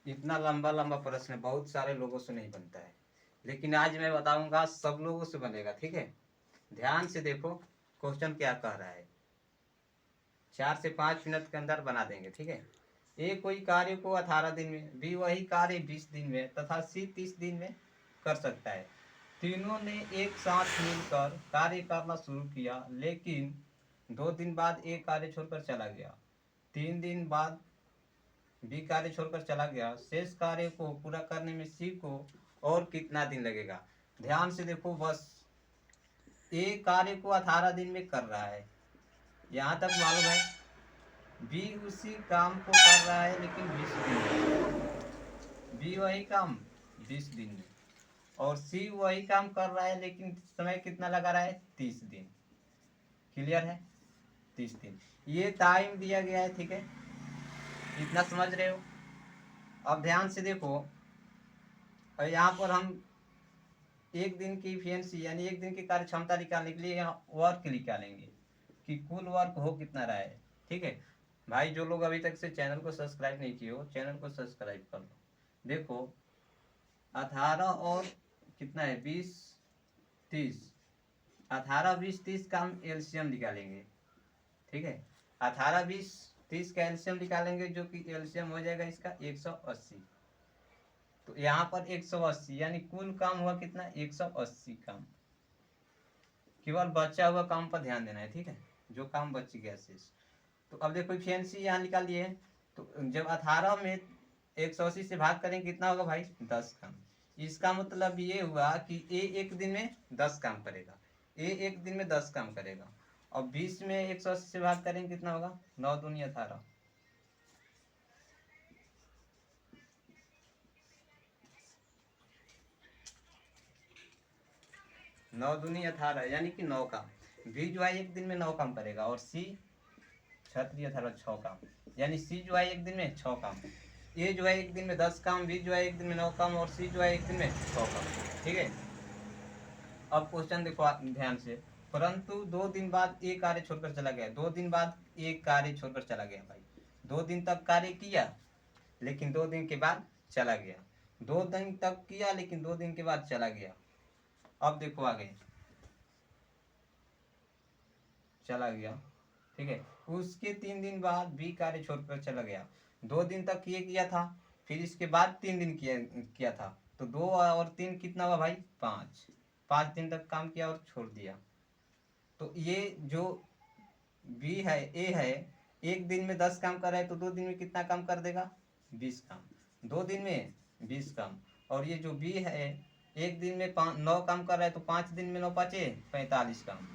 इतना लंबा लंबा प्रश्न बहुत सारे लोगों से नहीं बनता है, लेकिन आज मैं बताऊंगा सब लोगों से बनेगा। ठीक है, ध्यान से देखो क्वेश्चन क्या कह रहा है। 4 से 5 मिनट के अंदर बना देंगे। ठीक है, ए कोई कार्य को 18 दिन में, बी वही कार्य 20 दिन में तथा सी 30 दिन में कर सकता है। तीनों ने एक साथ मिलकर कार्य करना शुरू किया, लेकिन 2 दिन बाद ए कार्य छोड़कर चला गया। 3 दिन बाद बी कार्य छोड़कर चला गया। शेष कार्य को पूरा करने में सी को और कितना दिन लगेगा। ध्यान से देखो, बस ए कार्य को 18 दिन में कर रहा है, यहाँ तक मालूम है। बी उसी काम को कर रहा है लेकिन 20 दिन में, बी वही काम 20 दिन में, और सी वही काम कर रहा है लेकिन समय कितना लगा रहा है, 30 दिन। क्लियर है, 30 दिन ये टाइम दिया गया है। ठीक है, इतना समझ रहे हो। अब ध्यान से देखो, और यहाँ पर हम एक दिन की इफिशिएंसी यानी एक दिन की कार्य क्षमता निकालने के लिए यहाँ वर्क निकालेंगे कि कुल वर्क हो कितना रहा है। ठीक है भाई, जो लोग अभी तक से चैनल को सब्सक्राइब नहीं किए हो, चैनल को सब्सक्राइब कर लो। देखो 18 और कितना है, 20 30, 18 20 30 का हम एलसीएम निकालेंगे। ठीक है, 18 20 30 का एलसीएम निकालेंगे, जो कि एलसीएम हो जाएगा इसका 180। तो यहाँ पर 180 यानी कुल काम हुआ कितना, 180 काम। केवल बचा हुआ काम पर ध्यान देना है। ठीक है, जो काम बच गया शेष। तो अब देखो इफिशिएंसी यहाँ निकाल लिए। तो जब 18 में 180 से भाग करें कितना होगा भाई, 10 काम। इसका मतलब ये हुआ कि ए एक दिन में 10 काम करेगा, ए एक दिन में 10 काम करेगा। और 20 में 180 से भाग करें कितना होगा, 9 दूनी 18। नौ दूनी 18 यानी कि 9 काम। बी जो है एक दिन में 9 काम करेगा, और सी 6 6 काम, यानी सी जो है एक दिन में 6 काम। ए जो है एक दिन में 10 काम, बी जो है एक दिन में 9 काम, और सी जो है एक दिन में 6 काम। ठीक है, अब क्वेश्चन देखो ध्यान से। परंतु 2 दिन बाद ए कार्य छोड़कर चला गया। 2 दिन बाद ए कार्य छोड़कर चला गया भाई। 2 दिन तक कार्य किया लेकिन 2 दिन के बाद चला गया। 2 दिन तक किया लेकिन 2 दिन के बाद चला गया। अब देखो आगे, चला गया। ठीक है, उसके 3 दिन बाद बी कार्य छोड़कर चला गया। 2 दिन तक ये किया था, फिर इसके बाद 3 दिन किया था। तो 2 और 3 कितना हुआ भाई, 5। 5 दिन तक काम किया और छोड़ दिया। तो ये जो बी है, ए है, एक दिन में 10 काम कर रहा है, तो 2 दिन में कितना काम कर देगा, 20 काम। 2 दिन में 20 काम। और ये जो बी है एक दिन में 9 काम कर रहा है, तो 5 दिन में 9 5 45 काम।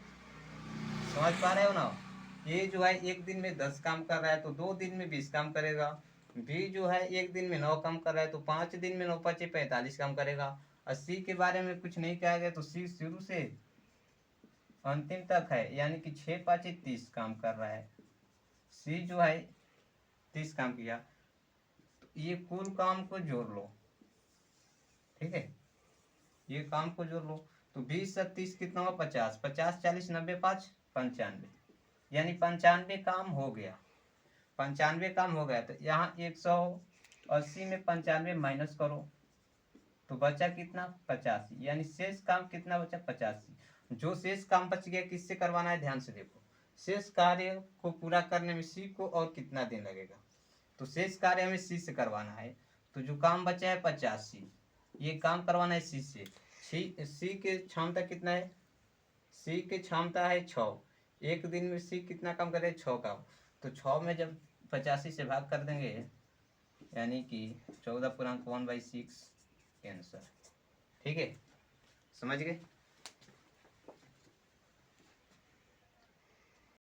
समझ पा रहे हो ना। ये जो है एक दिन में 10 काम कर रहा है, तो 2 दिन में 20 काम करेगा। बी जो है एक दिन में 9 काम कर रहा है, तो 5 दिन में 9 5 45 काम करेगा। और सी के बारे में कुछ नहीं कहा गया, तो सी शुरू से अंतिम तक है, यानी कि 6 5 30 काम कर रहा है। सी जो है 30 काम किया। तो ये कुल काम को जोड़ लो। ठीक है, ये काम को जोड़ लो। तो 20 और 30 कितना हुआ, 50। 50 40 90 5 95, यानी 95 काम हो गया। 95 काम हो गया। तो यहाँ 180 में 95 माइनस करो, तो बचा कितना, 85, यानी शेष काम कितना बचा, 85। जो शेष काम बच गया किससे करवाना है, ध्यान से देखो। शेष कार्य को पूरा करने में सी को और कितना दिन लगेगा। तो शेष कार्य हमें सी से करवाना है। तो जो काम बचा है 85, ये काम करवाना है सी से। सी के क्षमता कितना है, सी की क्षमता है 6। एक दिन में सी कितना काम करे, 6 काम। तो 6 में जब 85 से भाग कर देंगे, यानी कि 14 पूर्णांक 1/6 आंसर। ठीक है, समझ गए।